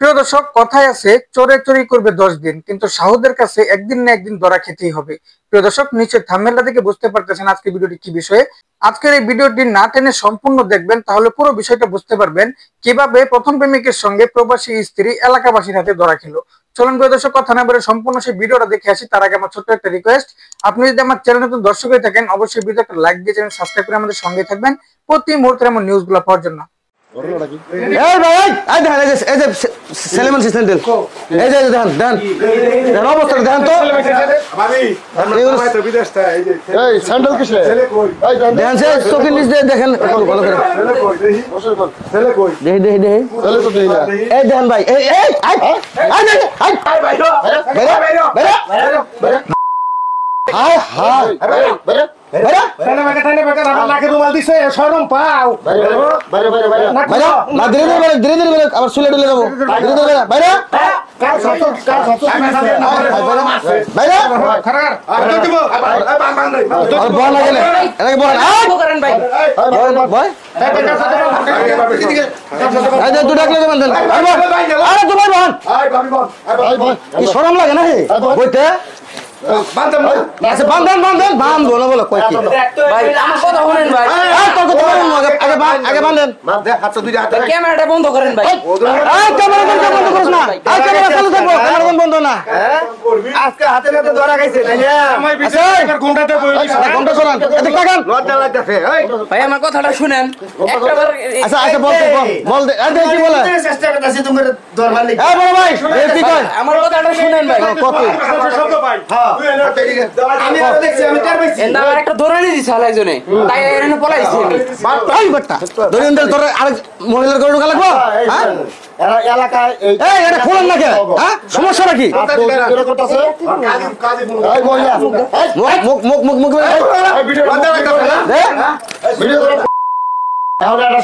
প্রিয় দর্শক, কথায় আছে চোরে চুরি করবে 10 দিন, কিন্তু সাহুদের কাছে একদিন না একদিন ধরা খেতেই হবে। প্রিয় দর্শক, নিচে থাম্বনেলটা দেখে বুঝতে পারতেছেন আজকে ভিডিওটি কি বিষয়ে। আজকের এই ভিডিওটি না টেনে সম্পূর্ণ দেখবেন, তাহলে পুরো বিষয়টা বুঝতে পারবেন কিভাবে প্রথম প্রেমিকের সঙ্গে প্রবাসী স্ত্রী এলাকাবাসীর হাতে ধরা খেলো। চলুন প্রিয় দর্শক, কথা না বলে সম্পূর্ণ সেই ভিডিওটা দেখে আসি। তার আগে আমার ছোট্ট একটা রিকোয়েস্ট, আপনি যদি আমার চ্যানেলে নতুন দর্শক হয়ে থাকেন, অবশ্যই ভিডিওতে একটা লাইক দিয়ে চ্যানেল সাবস্ক্রাইব করে আমাদের সঙ্গে থাকবেন প্রতি মুহূর্তের এমন নিউজগুলো পাওয়ার জন্য। সরম লাগে না বইতে ক্যামেরাটা বন্ধ করেন ভাই। বন্ধ না আজকে হাতে হাতে ধরা খাইছে ভাই, আমার কথাটা শুনেন। আমার কথাটা শুনেন ভাই। একটা ধরে নিয়ে দিচ্ছে আরেকজনে, তাই এখানে পলাইছি মহিলার গরু ঢোকা লাগবো সমস্যা নাকি?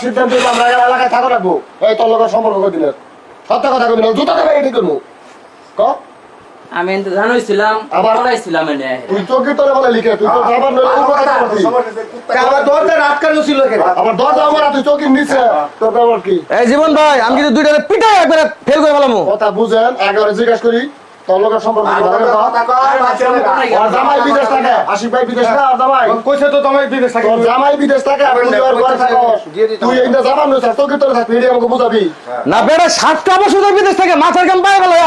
সিদ্ধান্ত আমরা এলাকায় থাকো রাখবো। এই তোর লোকের সম্পর্ক করে দিলেন, সত্য কথা কবি না, জুতা দেবে এটি করবো। আমি জানাইছিলাম আবার বলাইছিলাম এনে তুই চোখে তোরে বলে লিখে তুই তো আবার আবার দরজা আটকানো ছিল কেন? আবার দরজা আমার তুই চোখের নিচে তোর ব্যাপার কি? এই জীবন ভাই, আমি কিন্তু দুইটা পিটা একবার ফেল করে বললাম। কথা বুঝেন, একবার জিজ্ঞেস করি তোর লোকের সম্পর্ক কি? আর জামাই বিদেশ থাকে, আশিক ভাই বিদেশ না, আর জামাই কইছে তো জামাই বিদেশ থাকে, তোর জামাই বিদেশ থাকে আর তুই আর ঘরে থাকস। তুই এইটা জামাই নইছ, চোখে তোরে থাকবি, এডি আমাকে বুঝাবি না। বেটা 7টা বছর ধরে বিদেশ থাকে, মাথার কাম পায় বলে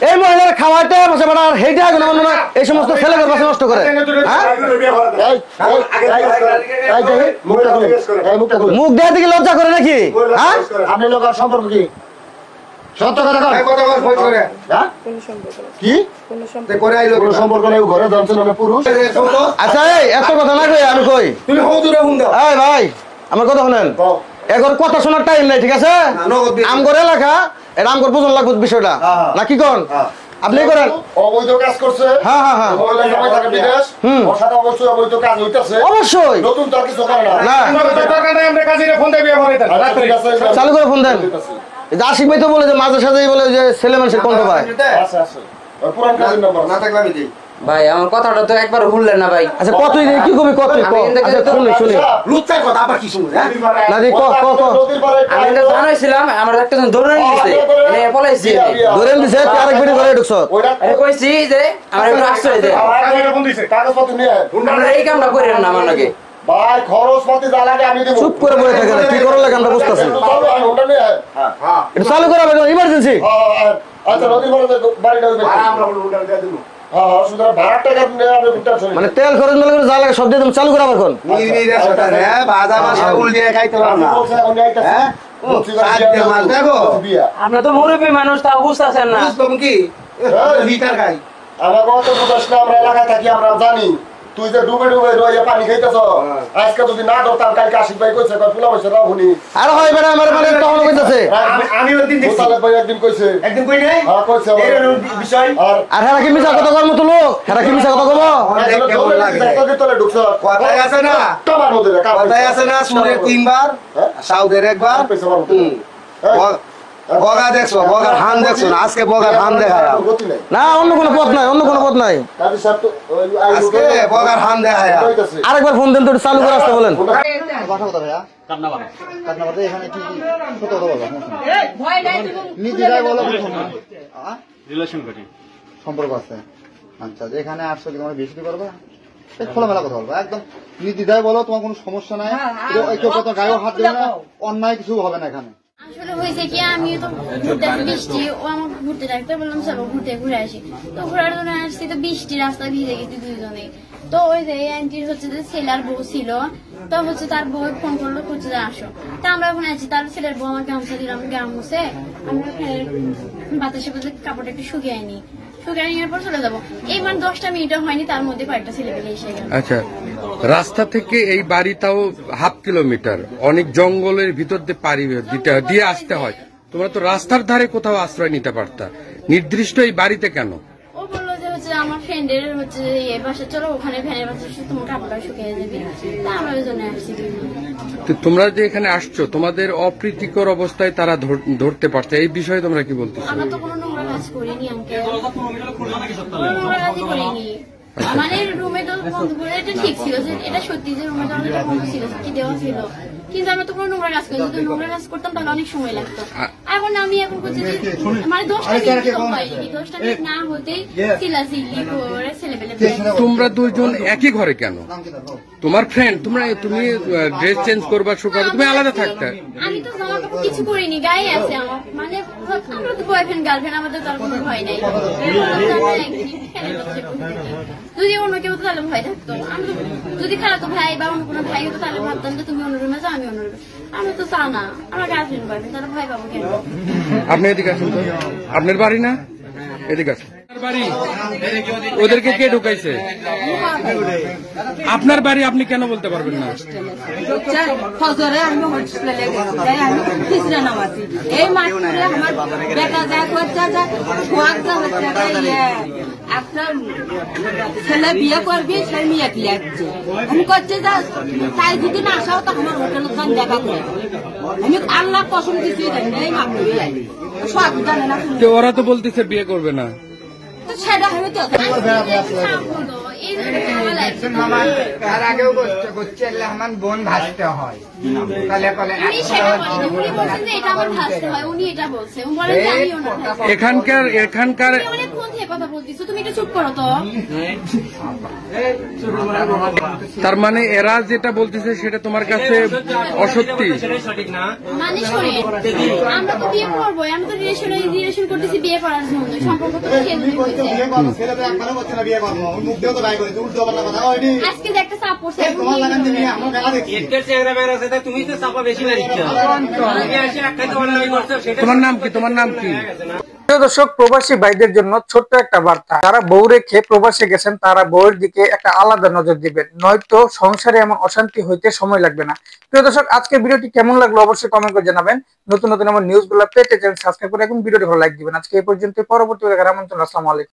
এই মহিলার খাওয়াতে বসে বেটা আর হেইটা আগুন মনে না এই সমস্ত ছেলেদের বসে নষ্ট করে। মুখ দেয়া থেকে লজ্জা করে নাকি? হ্যাঁ, আপনি লোকের সম্পর্ক কি? সত্য কথা কর। কি সম্পর্ক নেই? ঘরে জানছেন আমি পুরুষ। আচ্ছা এই এত কথা না কই আমি কই তুমি হৌদুরে হুন দাও। এই ভাই, আমার কথা শুনেন, এখন কথা শোনার টাইম নাই, ঠিক আছে? আমগর এলাকা এটা আমগর বুঝন লাগবে বিষয়টা, না কি কোন? আপনি করেন অবৈধ কাজ করছে। হ্যাঁ হ্যাঁ হ্যাঁ, মহিলা জামাই থাকে বিদেশ, ওর সাথে অবশ্যই অবৈধ কাজ হইতাছে। অবশ্যই নতুন তো কিছু করে না। না আমরা কাজীরে ফোন দেব, চালু করে ফোন দেন। আশিক ভাই তো বলে যে মাঝে সাথেই বলে যে ছেলে মানুষের কণ্ঠ পায়। আচ্ছা আচ্ছা, পুরান কাজের নাম্বার না থাকলে আমি দেই। ভাই আমার কথাটা তো একবার শুনলেন না ভাই। আচ্ছা কতই কি কবি কত শুনি শুনি লুচ্চার কথা আবার কি শুনি না দি ক ক ক আমি তো জানাইছিলাম আমার একটা জন ধরে নিয়েছে এনে পলাইছি ধরে নিয়েছে তুই আরেক ভিডিও করে ঢুকছ। আরে কইছি যে আমার একটু আশ্রয় দে, কাগজপত্র নিয়ে আমরা এই কামটা করেন না আমার নাকি ভাই, খরচপাতি যা লাগে আমি দেব। চুপ করে বসে থাকে না, কি করলে আমরা বুঝতাছি। হ্যাঁ এটা চালু করা হবে, ইমার্জেন্সি। আচ্ছা নদীর বড় বাড়িটা হবে, আমরা উল্টা দিয়ে দেব। হ্যাঁ সুতরাং ভাড়া টাকা আপনি উল্টা চলে মানে তেল খরচ মেলে করে যা লাগে সব দিয়ে দেব, চালু করা এখন। হ্যাঁ ভাজা মাছ উল দিয়ে খাইতে পারবো না। হ্যাঁ আমরা তো মুরব্বী মানুষ, তাও বুঝতেছেন না। বুঝলাম কি লিটার খাই আমার কত বুঝাস না, আমরা এলাকায় থাকি আমরা জানি। তুই যে ডুবে ডুবে রইয়া পানি খাইতেছ, আজকে যদি না ধরতাম কালকে আশিক ভাই কইছে ফুলা বসে রাহুনি আর হয় বেটা আমার মানে তখন কইতাছে। আমি একদিন দেখছি সালে ভাই একদিন কইছে, একদিন কই নাই? হ্যাঁ কইছে এই বিষয়। আর হেরা কি মিছা কথা কর মতো লোক, হেরা কি মিছা কথা কইবো? কেমন লাগে তোকে তোলে ঢুকছ কথাই আছে না, তোমার ওদের কথাই আছে না, সুরের 3 বার সাউদের 1 বার। বগা দেখছো, বগার হান দেখছো না, আজকে বগার হান দেখায় না অন্য কোনো পথ নাই, অন্য কোনো পথ নাই। আজকে বগার হান দেখায়। আরেকবার ফোন দেন তো, একটু চালু করে আসতে বলেন। বাসা কোথায় ভাইয়া? কাটনাবাড়ি। এখানে কি কি সত্য কথা বলবো? নিজেরাই বলো রিলেশন করি, সম্পর্ক আছে। আচ্ছা, এখানে আসছো কি তোমরা বেশি করবে? খোলামেলা কথা বলবো, একদম নির্দ্বিধায় বলো, তোমার কোনো সমস্যা নাই। কেউ কথা গায়েও হাত দেবে না, অন্যায় কিছু হবে না এখানে। আসলে হয়েছে কি, আমি তো ঘুরতে বৃষ্টি, ও আমাকে ঘুরতে ডাকতে, বললাম চলো ঘুরে আসি। তো ঘোরার জন্য আসছি, তো বৃষ্টি, রাস্তা ভিজে গেছি দুইজনে। তো ওই যে আন্টির হচ্ছে যে ছেলের বউ ছিল, তো হচ্ছে তার বউ ফোন করলো, করছে যে আসো। তা আমরা ওখানে আছি, তার ছেলের বউ আমাকে গামছা দিলাম, গামছে আমরা ওখানে বাতাসে বাতাসে কাপড়টা একটু শুকিয়ে আনি, শুকিয়ে নেওয়ার পর চলে যাবো। এই 10টা মিনিটও হয়নি, তার মধ্যে কয়েকটা ছেলেপেলে এসে গেল। আচ্ছা, রাস্তা থেকে এই বাড়িটাও 1/2 কিলোমিটার, অনেক জঙ্গলের ভিতর দিয়ে পাড়ি দিয়ে আসতে হয়। তোমরা তো রাস্তার ধারে কোথাও আশ্রয় নিতে পারতা, নির্দিষ্ট এই বাড়িতে কেন? ও বললো যে হচ্ছে আমার ফ্রেন্ডের হচ্ছে এই বাসা, চলো ওখানে ভ্যানের বাসা তোমার কাপড়টা শুকিয়ে যাবে। তা আমরা ওই জন্য আসছি। তো তোমরা যে এখানে আসছো, তোমাদের অপ্রীতিকর অবস্থায় তারা ধরতে পারছে, এই বিষয়ে তোমরা কি বলতেছো? আমরা তো কোনো নোংরা কাজ করিনি আঙ্কেল, কোনো নোংরা কাজই করিনি। মানে রুমে তো বন্ধ করে, এটা ঠিক ছিল যে এটা সত্যি যে রুমে দরজা বন্ধ ছিল, কি দেওয়া ছিল, কিন্তু আমরা তো কোনো নোংরা কাজ করি। যদি নোংরা কাজ করতাম তাহলে অনেক সময় লাগতো। এখন আমি এখন করছি যে মানে 10টা মিনিট হয়নি, 10টা মিনিট না হতেই চিল্লাচিল্লি করে ছেলেপেলে। তোমরা দুইজন একই ঘরে কেন? তোমার ফ্রেন্ড, তুমি ড্রেস চেঞ্জ করবা, শুকাবে, তুমি আলাদা থাকতে। আমি তো জামা কাপড় কিছু করিনি, গায়ে আছে আমার, মানে আমরা তো বয়ফ্রেন্ড গার্লফ্রেন্ড, আমাদের তার কোনো ভয় নাই। যদি অন্য কেউ তো তাহলে ভয় থাকতো। আমি তো যদি খালাতো ভাই বা অন্য কোনো ভাই হতো তাহলে ভাবতাম যে তুমি অন্য রুমে যাও, আমি অন্য রুমে। আমরা তো চাও না, আমার গার্লফ্রেন্ড বয়ফ্রেন্ড, তাহলে ভয় পাবো কেন? আপনি এদিকে আসুন তো, আপনার বাড়ি না? এদিকে আসুন। বাড়ি ওদেরকে কে ঢুকাইছে? আপনার বাড়ি আপনি কেন বলতে পারবেন না? ফজরে আমি হোস্টেলে যাই, আমি খিচড়া নামাজি। এই মাঠে আমার বেটা যায় করছে, একটা ছেলে বিয়ে করবি, সে মেয়ে কি লাগছে। আমি করছে যে তাই যদি না আসাও তো আমার হোটেল দেখা করে। আমি আল্লাহ কসম দিচ্ছি, এই মাঠে সব জানে না। ওরা তো বলতেছে বিয়ে করবে না। সেটা হবে তো তার আগেও করছে আমার বোন ভাসতে হয়, এখানকার তুমি একটু চুপ করো তো। তার মানে এরা যেটা বলতেছে সেটা তোমার কাছে অসত্যি। মানে শোনেন, আমরা তো বিয়ে করবো, আমরা তো রিলেশন করতেছি বিয়ে করার জন্য, সম্পর্ক তো আজকে যে একটা চাপ পড়ছে, তোমার নাম কি? তোমার নাম কি? দর্শক, প্রবাসী ভাইদের জন্য ছোট্ট একটা বার্তা। যারা বউ রেখে প্রবাসে গেছেন তারা বউয়ের দিকে একটা আলাদা নজর দিবেন, নয়তো সংসারে এমন অশান্তি হইতে সময় লাগবে না। প্রিয় দর্শক, আজকের ভিডিওটি কেমন লাগলো অবশ্যই কমেন্ট করে জানাবেন। নতুন নতুন আমার নিউজগুলো পেতে চ্যানেল সাবস্ক্রাইব করে এখন ভিডিওটি ভালো লাইক দিবেন। আজকে এই পর্যন্ত, পরবর্তী দেখার আমন্ত্রণ। আসসালামু আলাইকুম।